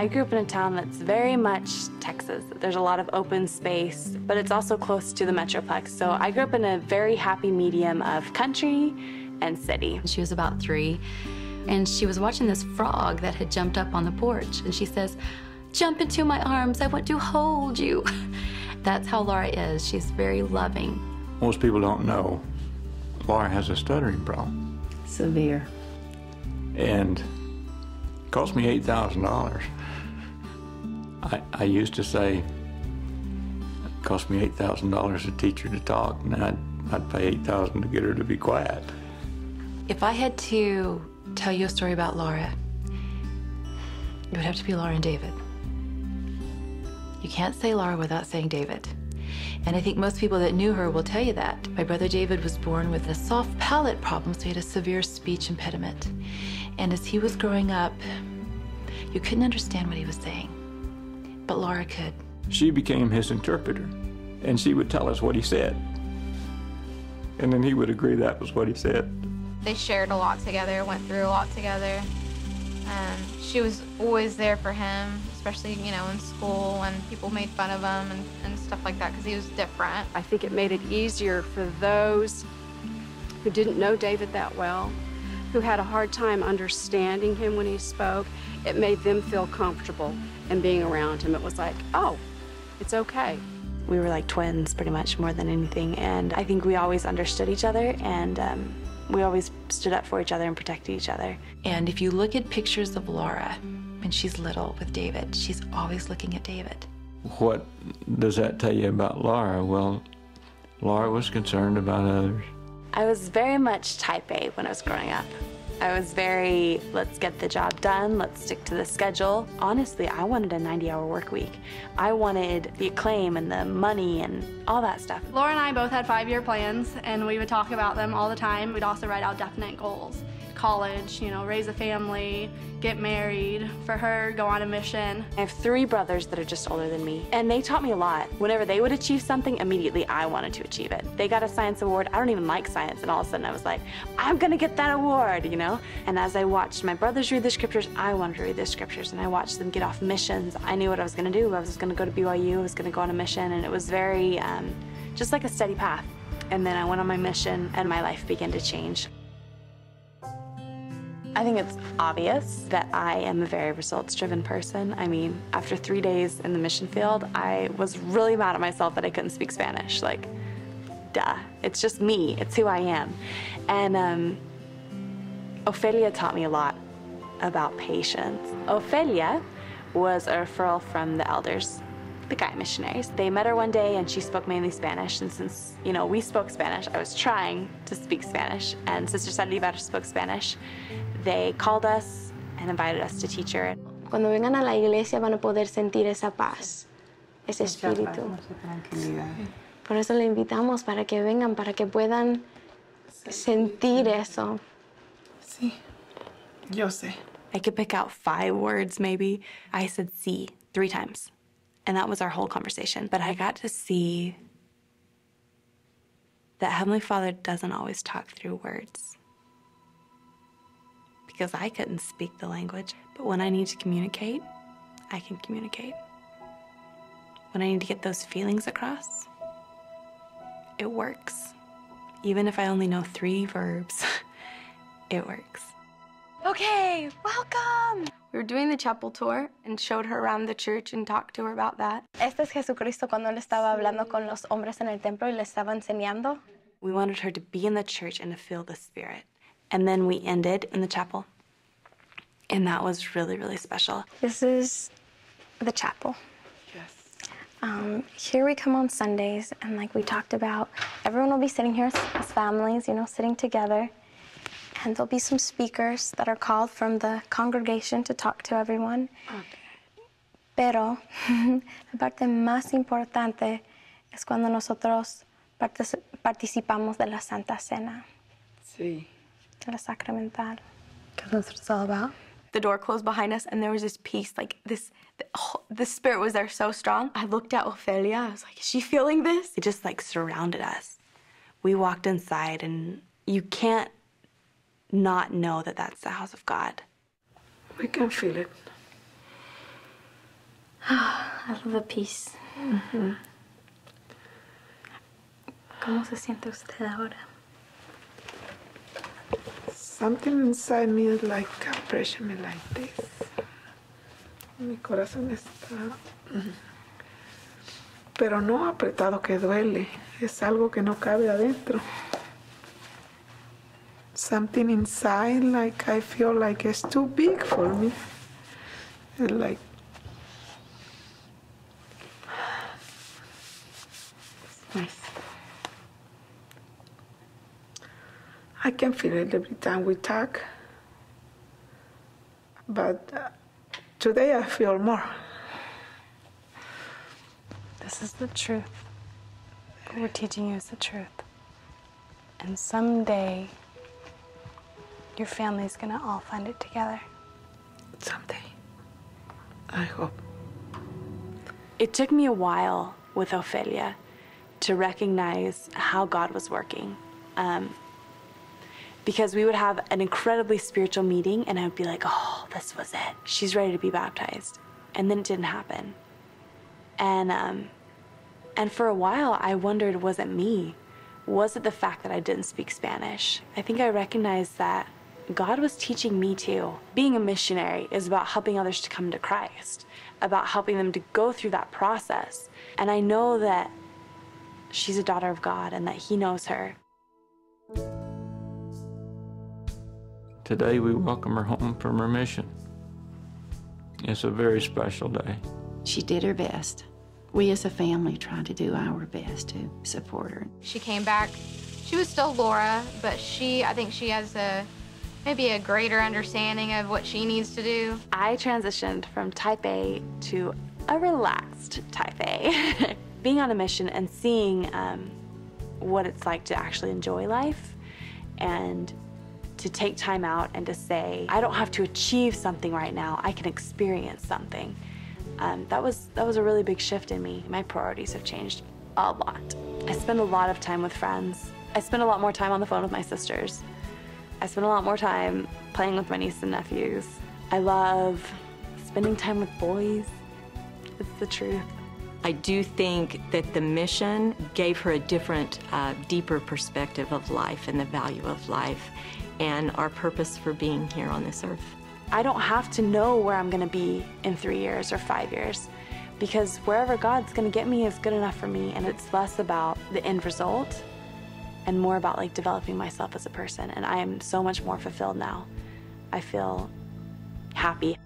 I grew up in a town that's very much Texas. There's a lot of open space, but it's also close to the Metroplex. So I grew up in a very happy medium of country and city. She was about 3, and she was watching this frog that had jumped up on the porch, and she says, "Jump into my arms, I want to hold you." That's how Laura is. She's very loving. Most people don't know Laura has a stuttering problem. Severe. And it cost me $8,000. I used to say, it cost me $8,000 to teach her to talk, and I'd pay $8,000 to get her to be quiet. If I had to tell you a story about Laura, it would have to be Laura and David. You can't say Laura without saying David. And I think most people that knew her will tell you that. My brother David was born with a soft palate problem, so he had a severe speech impediment. And as he was growing up, you couldn't understand what he was saying, but Laura could. She became his interpreter, and she would tell us what he said. And then he would agree that was what he said. They shared a lot together, went through a lot together. She was always there for him, especially, you know, in school when people made fun of him and stuff like that because he was different. I think it made it easier for those who didn't know David that well, who had a hard time understanding him when he spoke. It made them feel comfortable in being around him. It was like, oh, it's okay. We were like twins pretty much more than anything, and I think we always understood each other, and we always stood up for each other and protected each other. And if you look at pictures of Laura when she's little with David, she's always looking at David. What does that tell you about Laura? Well, Laura was concerned about others. I was very much type A when I was growing up. I was very, let's get the job done, let's stick to the schedule. Honestly, I wanted a 90-hour work week. I wanted the acclaim and the money and all that stuff. Laura and I both had 5-year plans, and we would talk about them all the time. We'd also write out definite goals. College, you know, raise a family, get married. For her, go on a mission. I have 3 brothers that are just older than me, and they taught me a lot. Whenever they would achieve something, immediately I wanted to achieve it. They got a science award. I don't even like science, and all of a sudden I was like, I'm gonna get that award, you know? And as I watched my brothers read the scriptures, I wanted to read the scriptures, and I watched them get off missions. I knew what I was gonna do. I was gonna go to BYU, I was gonna go on a mission, and it was very, just like a steady path. And then I went on my mission, and my life began to change. I think it's obvious that I am a very results-driven person. I mean, after 3 days in the mission field, I was really mad at myself that I couldn't speak Spanish. Like, duh, it's just me, it's who I am. And Ofelia taught me a lot about patience. Ofelia was a referral from the elders, the Guy missionaries. They met her one day and she spoke mainly Spanish, and since, you know, we spoke Spanish, I was trying to speak Spanish, and Sister Salivar spoke Spanish. They called us and invited us to teach her. Cuando vengan a la iglesia van a poder sentir esa paz, ese espíritu. Por eso le invitamos para que vengan, para que puedan sentir eso. Sí, yo sé. I could pick out 5 words maybe. I said sí 3 times, and that was our whole conversation. But I got to see that Heavenly Father doesn't always talk through words, because I couldn't speak the language. But when I need to communicate, I can communicate. When I need to get those feelings across, it works. Even if I only know 3 verbs, it works. Okay, welcome! We were doing the chapel tour and showed her around the church and talked to her about that. Este es Jesucristo cuando él estaba hablando con los hombres en el templo y les estaba enseñando. We wanted her to be in the church and to feel the Spirit. And then we ended in the chapel. And that was really, really special. This is the chapel. Yes. Here we come on Sundays, and like we talked about, everyone will be sitting here as families, you know, sitting together. And there'll be some speakers that are called from the congregation to talk to everyone. Okay. Pero la parte más importante es cuando nosotros participamos de la Santa Cena. Sí. De la sacramental. Because that's what it's all about. The door closed behind us, and there was this peace, like this, the Spirit was there so strong. I looked at Ofelia, I was like, is she feeling this? It just like surrounded us. We walked inside, and you can't not know that that's the house of God. We can feel it. I love the peace. ¿Cómo se siente usted ahora? Something inside me is like pressure me like this. Mi corazón está, pero no apretado que duele. Es algo que no cabe adentro. Something inside, like I feel like it's too big for me. And like, nice. I can feel it every time we talk, but today I feel more. This is the truth. What we're teaching you is the truth. And someday, your family's gonna all find it together. Someday. I hope. It took me a while with Ophelia to recognize how God was working. Because we would have an incredibly spiritual meeting and I would be like, oh, this was it. She's ready to be baptized. And then it didn't happen. And for a while, I wondered, was it me? Was it the fact that I didn't speak Spanish? I think I recognized that God was teaching me too. Being a missionary is about helping others to come to Christ, about helping them to go through that process. And I know that she's a daughter of God and that He knows her. Today we welcome her home from her mission. It's a very special day. She did her best. We as a family tried to do our best to support her. She came back. She was still Laura, but I think she has maybe a greater understanding of what she needs to do. I transitioned from type A to a relaxed type A. Being on a mission and seeing what it's like to actually enjoy life and to take time out and to say, I don't have to achieve something right now, I can experience something. That was a really big shift in me. My priorities have changed a lot. I spend a lot of time with friends. I spend a lot more time on the phone with my sisters. I spend a lot more time playing with my nieces and nephews. I love spending time with boys. It's the truth. I do think that the mission gave her a different, deeper perspective of life and the value of life and our purpose for being here on this earth. I don't have to know where I'm gonna be in 3 years or 5 years because wherever God's gonna get me is good enough for me, and it's less about the end result and more about like developing myself as a person, and I am so much more fulfilled now. I feel happy.